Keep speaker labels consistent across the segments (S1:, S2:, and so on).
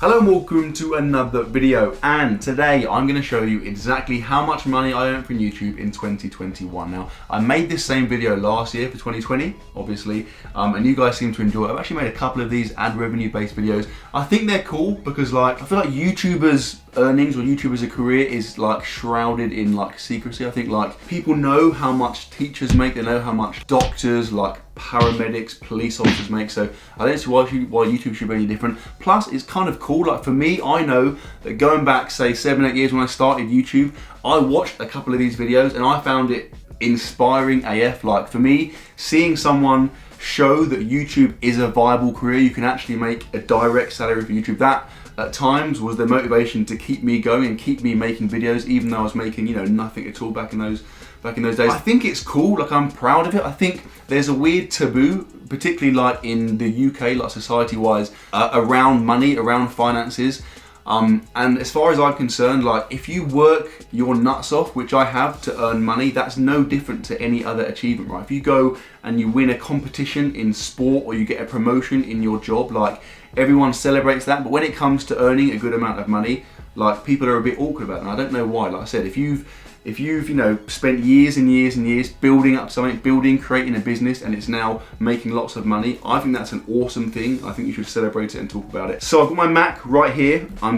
S1: Hello and welcome to another video, and today I'm going to show you exactly how much money I earned from YouTube in 2021. Now, I made this same video last year for 2020, obviously, and you guys seem to enjoy it. I've actually made a couple of these ad revenue based videos. I think they're cool because I feel like YouTubers' earnings or YouTube as a career is shrouded in secrecy. I think people know how much teachers make, they know how much doctors, paramedics, police officers make, so I don't see why YouTube should be any different. Plus, it's kind of cool. For me, I know that going back, say 7-8 years when I started YouTube, I watched a couple of these videos and I found it inspiring AF. For me, seeing someone show that YouTube is a viable career, you can actually make a direct salary for YouTube, that at times was the motivation to keep me going and keep me making videos, even though I was making nothing at all back in those days. I think it's cool, I'm proud of it. I think there's a weird taboo, particularly in the UK, society-wise, around money, around finances. And as far as I'm concerned, if you work your nuts off, which I have, to earn money, that's no different to any other achievement, right? If you go and you win a competition in sport or you get a promotion in your job, everyone celebrates that. But when it comes to earning a good amount of money, people are a bit awkward about it. And I don't know why. Like I said, if you've spent years and years and years building up something, creating a business, and it's now making lots of money, I think that's an awesome thing. I think you should celebrate it and talk about it. So I've got my Mac right here. I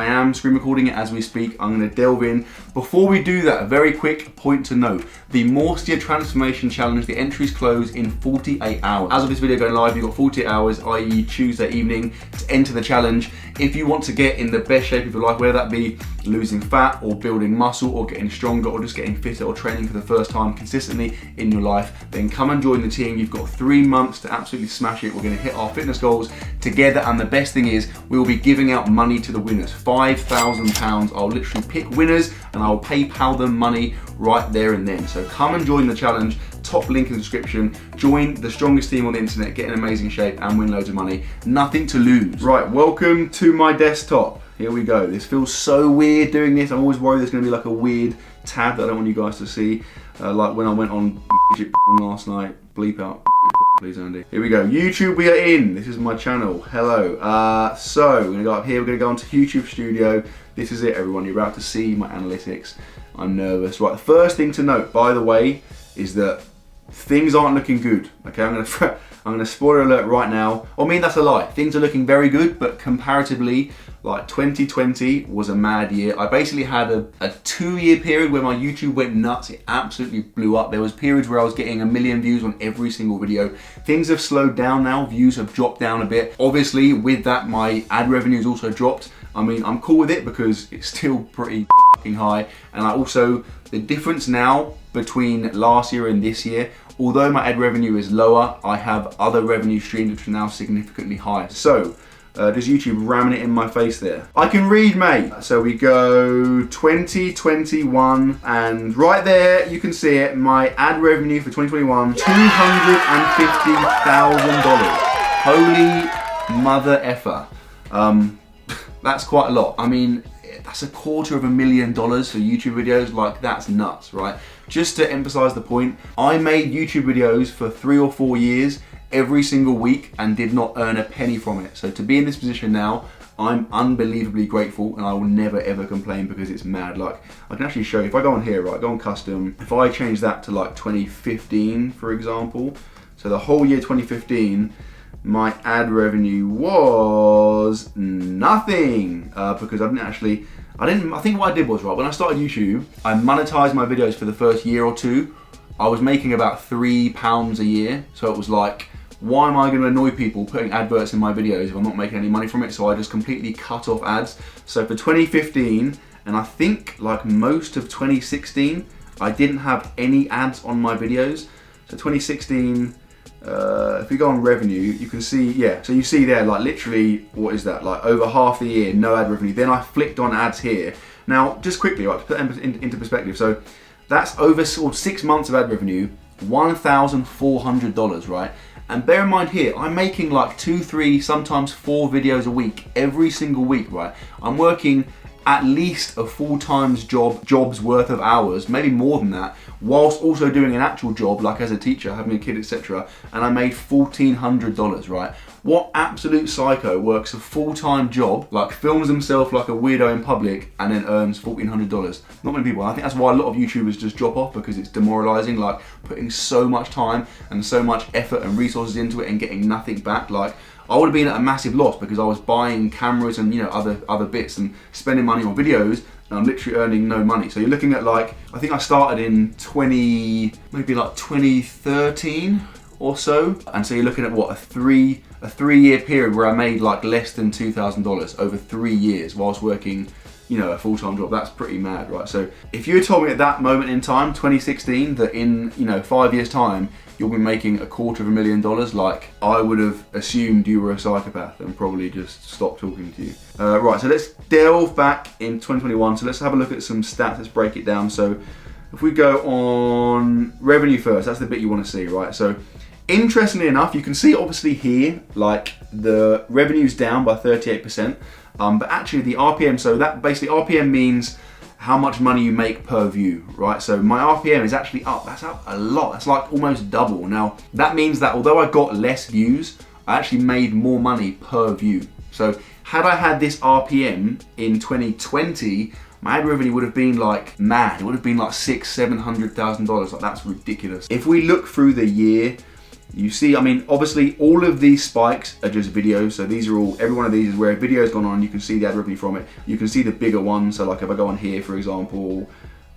S1: am screen recording it as we speak. I'm gonna delve in. Before we do that, a very quick point to note. The Moisture Transformation Challenge, the entries close in 48 hours. As of this video going live, you've got 48 hours, i.e. Tuesday evening, to enter the challenge. If you want to get in the best shape of your life, whether that be losing fat or building muscle or getting stronger or just getting fitter or training for the first time consistently in your life, then come and join the team. You've got 3 months to absolutely smash it. We're gonna hit our fitness goals together, and the best thing is we will be giving out money to the winners, £5,000. I'll literally pick winners and I'll PayPal them money right there and then. So come and join the challenge. Top link in the description. Join the strongest team on the internet, get in amazing shape and win loads of money. Nothing to lose. Right, welcome to my desktop. Here we go. This feels so weird doing this. I'm always worried there's gonna be a weird tab that I don't want you guys to see. Like when I went on last night. Bleep out please, Andy. Here we go. YouTube, we are in. This is my channel. Hello. So we're gonna go up here. We're gonna go onto YouTube Studio. This is it, everyone. You're about to see my analytics. I'm nervous. Right, the first thing to note, by the way, is that things aren't looking good. Okay, I'm gonna spoiler alert right now. I mean, that's a lie. Things are looking very good, but comparatively, 2020 was a mad year. I basically had a 2-year period where my YouTube went nuts. It absolutely blew up. There was periods where I was getting 1 million views on every single video. Things have slowed down now. Views have dropped down a bit. Obviously, with that, my ad revenue has also dropped. I mean, I'm cool with it because it's still pretty fucking high. And the difference now between last year and this year, although my ad revenue is lower, I have other revenue streams which are now significantly higher. So, does YouTube ramming it in my face there? I can read, mate. So we go 2021, and right there you can see it. My ad revenue for 2021, $250,000. Holy mother effer. That's quite a lot. I mean, that's $250,000 for YouTube videos. That's nuts, right? Just to emphasize the point, I made YouTube videos for 3 or 4 years, every single week, and did not earn a penny from it. So to be in this position now, I'm unbelievably grateful, and I will never ever complain because it's mad. I can actually show you, if I go on here, right, go on custom, if I change that to 2015, for example, so the whole year 2015, my ad revenue was nothing because I think what I did was, right, when I started YouTube, I monetized my videos for the first year or two. I was making about £3 a year. So it was why am I going to annoy people putting adverts in my videos if I'm not making any money from it? So I just completely cut off ads. So for 2015, and I think most of 2016, I didn't have any ads on my videos. So 2016, if we go on revenue, you can see, yeah, so you see there, literally, what is that? Over half the year, no ad revenue. Then I flicked on ads here. Now, just quickly, right, to put that into perspective. So that's over 6 months of ad revenue, $1,400, right? And bear in mind here, I'm making 2, 3, sometimes 4 videos a week, every single week, right? I'm working at least a full-time job's worth of hours, maybe more than that, whilst also doing an actual job, like as a teacher, having a kid, etc. And I made $1,400, right? What absolute psycho works a full-time job, like films himself like a weirdo in public, and then earns $1,400? Not many people. I think that's why a lot of YouTubers just drop off, because it's demoralizing, like putting so much time and so much effort and resources into it and getting nothing back. Like, I would have been at a massive loss because I was buying cameras and, you know, other bits and spending money on videos, and I'm literally earning no money. So you're looking at, like, I think I started in 2013 or so, and so you're looking at what, a three-year period where I made like less than $2,000 over 3 years whilst working, you know, a full-time job. That's pretty mad, right? So if you had told me at that moment in time, 2016, that in, you know, 5 years time you'll be making $250,000, like, I would have assumed you were a psychopath and probably just stopped talking to you. Right, so let's delve back in 2021. So let's have a look at some stats. Let's break it down. So if we go on revenue first, that's the bit you want to see, right? So interestingly enough, you can see obviously here, like, the revenue's down by 38%, but actually the RPM, so that basically RPM means how much money you make per view, right? So my RPM is actually up. That's up a lot. That's like almost double. Now, that means that although I got less views, I actually made more money per view. So had I had this RPM in 2020, my ad revenue would have been like mad. It would have been like $600,000-$700,000. Like, that's ridiculous. If we look through the year, you see, I mean, obviously all of these spikes are just videos. So these are all, every one of these is where a video's gone on. You can see the ad revenue from it. You can see the bigger ones. So like if I go on here, for example,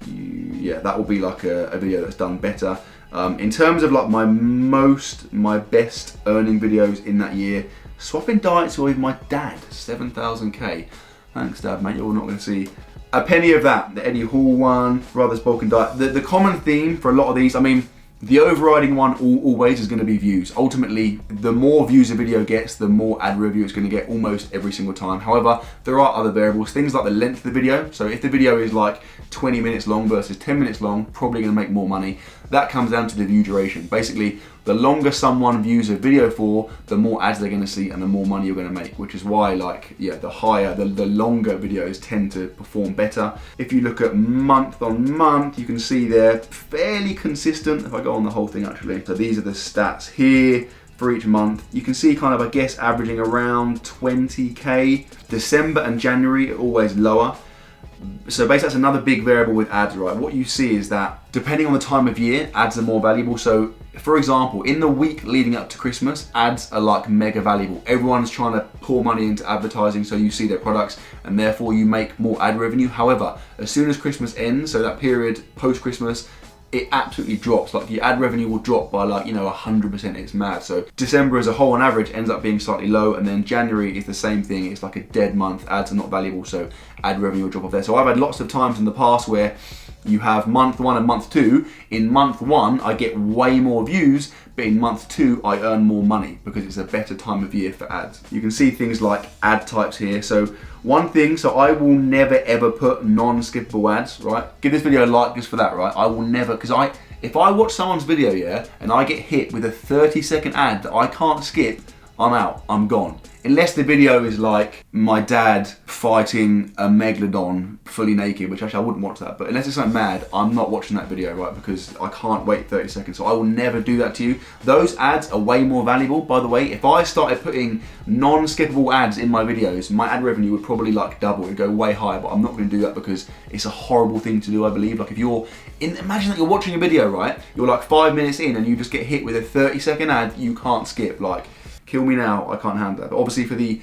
S1: yeah, that will be like a video that's done better. In terms of like my best earning videos in that year, swapping diets with my dad, 7,000K. Thanks, Dad, mate. You're not going to see a penny of that. The Eddie Hall one, Brothers Bulk and Diet. The common theme for a lot of these, I mean, the overriding one always is going to be views. Ultimately, the more views a video gets, the more ad revenue it's going to get almost every single time. However, there are other variables, things like the length of the video. So if the video is like 20 minutes long versus 10 minutes long, probably going to make more money. That comes down to the view duration. Basically, the longer someone views a video for, the more ads they're going to see and the more money you're going to make, which is why, like, yeah, the longer videos tend to perform better. If you look at month on month, you can see they're fairly consistent. If I go on the whole thing, actually, so these are the stats here for each month. You can see kind of, I guess, averaging around 20K. December and January are always lower. So basically that's another big variable with ads, right? What you see is that depending on the time of year, ads are more valuable. So for example, in the week leading up to Christmas, ads are like mega valuable. Everyone's trying to pour money into advertising, so you see their products and therefore you make more ad revenue. However, as soon as Christmas ends, so that period post-Christmas, it absolutely drops. Like, the ad revenue will drop by, like, you know, 100%. It's mad. So December as a whole on average ends up being slightly low, and then January is the same thing. It's like a dead month. Ads are not valuable, so ad revenue will drop off there. So I've had lots of times in the past where you have month 1 and month 2. In month 1, I get way more views, but in month 2, I earn more money because it's a better time of year for ads. You can see things like ad types here. So one thing, so I will never ever put non-skippable ads, right? Give this video a like just for that, right? I will never, because if I watch someone's video, yeah, and I get hit with a 30-second ad that I can't skip, I'm out, I'm gone. Unless the video is like my dad fighting a megalodon fully naked, which actually I wouldn't watch that, but unless it's something mad, I'm not watching that video, right? Because I can't wait 30 seconds, so I will never do that to you. Those ads are way more valuable, by the way. If I started putting non-skippable ads in my videos, my ad revenue would probably like double, it'd go way higher, but I'm not gonna do that because it's a horrible thing to do, I believe. Like, if you're imagine that you're watching a video, right? You're like 5 minutes in and you just get hit with a 30-second ad you can't skip. Like, kill me now, I can't handle that. But obviously for the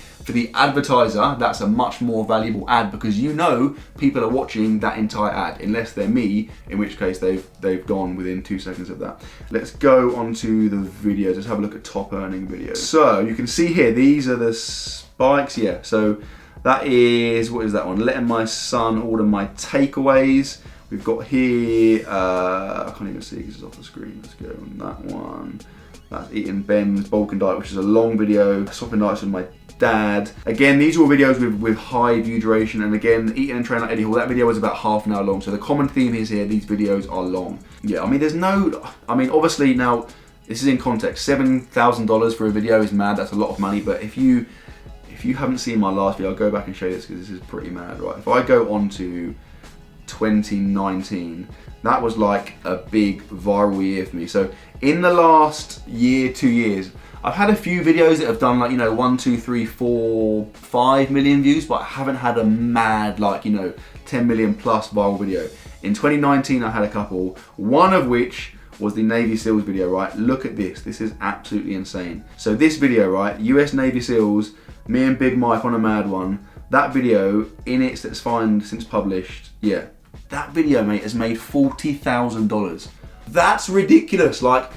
S1: advertiser, that's a much more valuable ad because you know people are watching that entire ad, unless they're me, in which case they've gone within 2 seconds of that. Let's go on to the videos. Let's have a look at top earning videos. So you can see here, these are the spikes, yeah. So that is, what is that one? Letting my son order my takeaways. We've got here, I can't even see because it's off the screen. Let's go on that one. That's eating Ben's bulk and diet, which is a long video. Swapping diets with my dad. Again, these are all videos with high view duration. And again, eating and training like Eddie Hall, that video was about half an hour long. So the common theme is here, these videos are long. Yeah, I mean, obviously now, this is in context. $7,000 for a video is mad, that's a lot of money. But if you if you haven't seen my last video, I'll go back and show you this because this is pretty mad, right? If I go on to 2019, that was like a big viral year for me. So in the last year, 2 years, I've had a few videos that have done like, 1, 2, 3, 4, 5 million views, but I haven't had a mad, like, 10 million plus viral video. In 2019, I had a couple, one of which was the Navy SEALs video, right? Look at this. This is absolutely insane. So this video, right? US Navy SEALs, me and Big Mike on a mad one. That video, in its that's fine since published, yeah. That video, mate, has made $40,000. That's ridiculous. Like,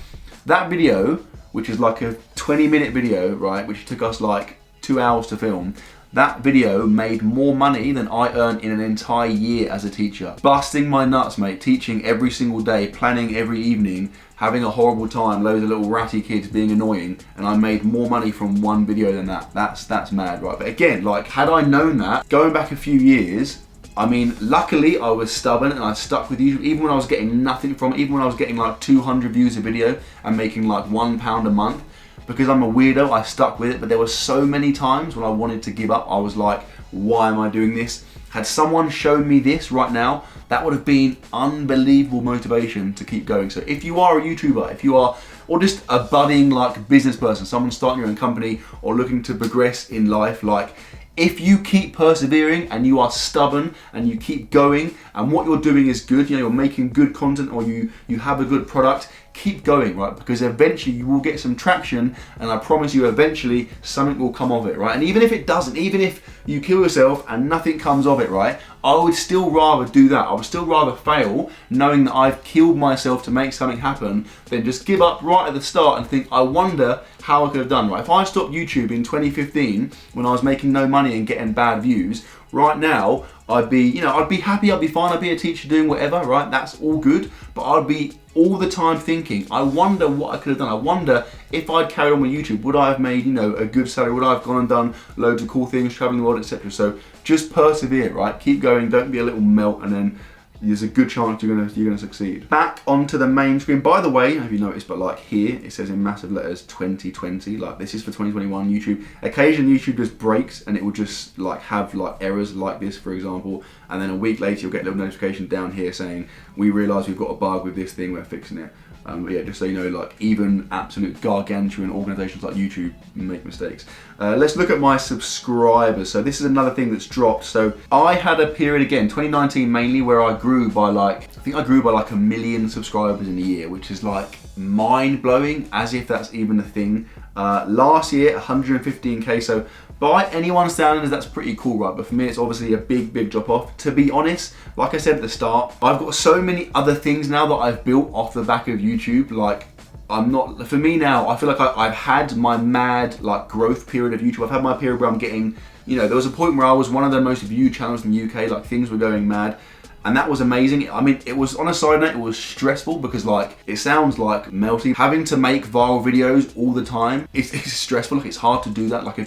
S1: that video, which is like a 20-minute video, right? Which took us like 2 hours to film. That video made more money than I earned in an entire year as a teacher. Busting my nuts, mate, teaching every single day, planning every evening, having a horrible time, loads of little ratty kids being annoying, and I made more money from one video than that. That's mad, right? But again, like, had I known that, going back a few years, I mean, luckily I was stubborn and I stuck with YouTube, even when I was getting nothing from it, even when I was getting like 200 views a video and making like £1 a month. Because I'm a weirdo, I stuck with it, but there were so many times when I wanted to give up. I was like, why am I doing this? Had someone shown me this right now, that would have been unbelievable motivation to keep going. So if you are a YouTuber, if you are, or just a budding like business person, someone starting your own company or looking to progress in life, like, if you keep persevering and you are stubborn and you keep going and what you're doing is good, you're making good content or you have a good product, keep going, right? Because eventually you will get some traction, and I promise you eventually something will come of it, right? And even if it doesn't, even if you kill yourself and nothing comes of it, right? I would still rather do that. I would still rather fail knowing that I've killed myself to make something happen than just give up right at the start and think, I wonder how I could have done, right? If I stopped YouTube in 2015 when I was making no money and getting bad views, right now I'd be, I'd be happy, I'd be fine, I'd be a teacher doing whatever, right? That's all good, but I'd be all the time thinking, I wonder what I could have done. I wonder if I'd carried on with YouTube, would I have made, a good salary? Would I have gone and done loads of cool things, traveling the world, etc.? So just persevere, right? Keep going, don't be a little melt, and then there's a good chance you're gonna succeed. Back onto the main screen. By the way, have you noticed, but like here, it says in massive letters 2020, like this is for 2021 YouTube. Occasionally YouTube just breaks and it will just like have like errors like this, for example, and then a week later you'll get a little notification down here saying, we realise we've got a bug with this thing, we're fixing it. But yeah, just so you know, like even absolute gargantuan organisations like YouTube make mistakes. Let's look at my subscribers. So this is another thing that's dropped. So I had a period again, 2019 mainly, where I grew by like, I think I grew by like 1 million subscribers in a year, which is like mind blowing, as if that's even a thing. Last year, 115k. So by anyone's standards, that's pretty cool, right? But for me, it's obviously a big drop off. To be honest, like I said at the start, I've got so many other things now that I've built off the back of YouTube. Like, for me now, I feel like I've had my mad like growth period of YouTube. I've had my period where I'm getting, there was a point where I was one of the most viewed channels in the UK, like things were going mad. And that was amazing. I mean, it was, on a side note, it was stressful because like, it sounds like melty. Having to make viral videos all the time, it's stressful. Like, it's hard to do that. Like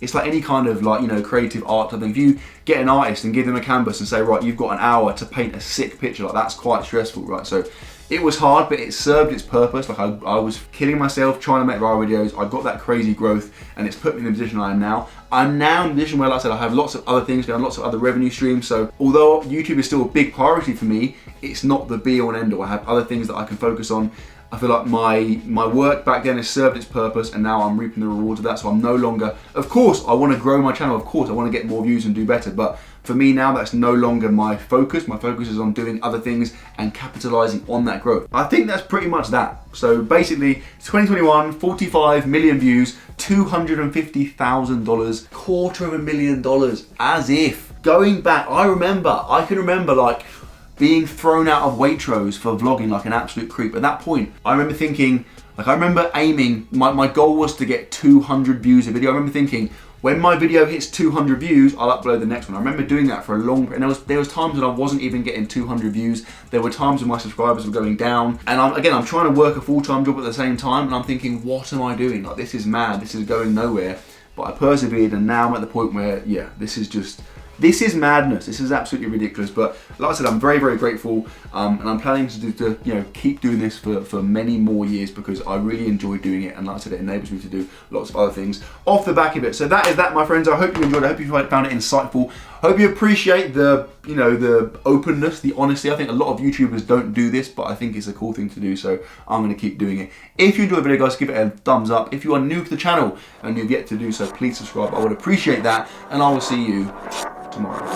S1: it's like any kind of like, creative art type thing. If you get an artist and give them a canvas and say, right, you've got an hour to paint a sick picture, like that's quite stressful, right? So it was hard, but it served its purpose. Like I was killing myself trying to make viral videos. I got that crazy growth and it's put me in the position I am now. I'm now in a position where, like I said, I have lots of other things going on, lots of other revenue streams. So although YouTube is still a big priority for me, it's not the be all and end all. I have other things that I can focus on. I feel like my work back then has served its purpose and now I'm reaping the rewards of that. So I'm no longer, of course, I want to grow my channel. Of course, I want to get more views and do better. But for me now, that's no longer my focus. My focus is on doing other things and capitalizing on that growth. I think that's pretty much that. So basically, 2021, 45 million views, $250,000, $250,000, as if. Going back, I can remember like, being thrown out of Waitrose for vlogging like an absolute creep. At that point, I remember thinking, like I remember aiming, my goal was to get 200 views a video. I remember thinking, when my video hits 200 views, I'll upload the next one. I remember doing that for a long, and there was times when I wasn't even getting 200 views. There were times when my subscribers were going down. And I'm trying to work a full-time job at the same time, and I'm thinking, what am I doing? Like, this is mad, this is going nowhere. But I persevered, and now I'm at the point where, yeah, this is just This is madness. This is absolutely ridiculous. But like I said, I'm very, very grateful, and I'm planning to you know, keep doing this for many more years because I really enjoy doing it. And like I said, it enables me to do lots of other things off the back of it. So that is that, my friends. I hope you enjoyed it. I hope you found it insightful. Hope you appreciate the, you know, the openness, the honesty. I think a lot of YouTubers don't do this, but I think it's a cool thing to do, so I'm going to keep doing it. If you enjoyed the video, guys, give it a thumbs up. If you are new to the channel and you've yet to do so, please subscribe. I would appreciate that, and I will see you tomorrow.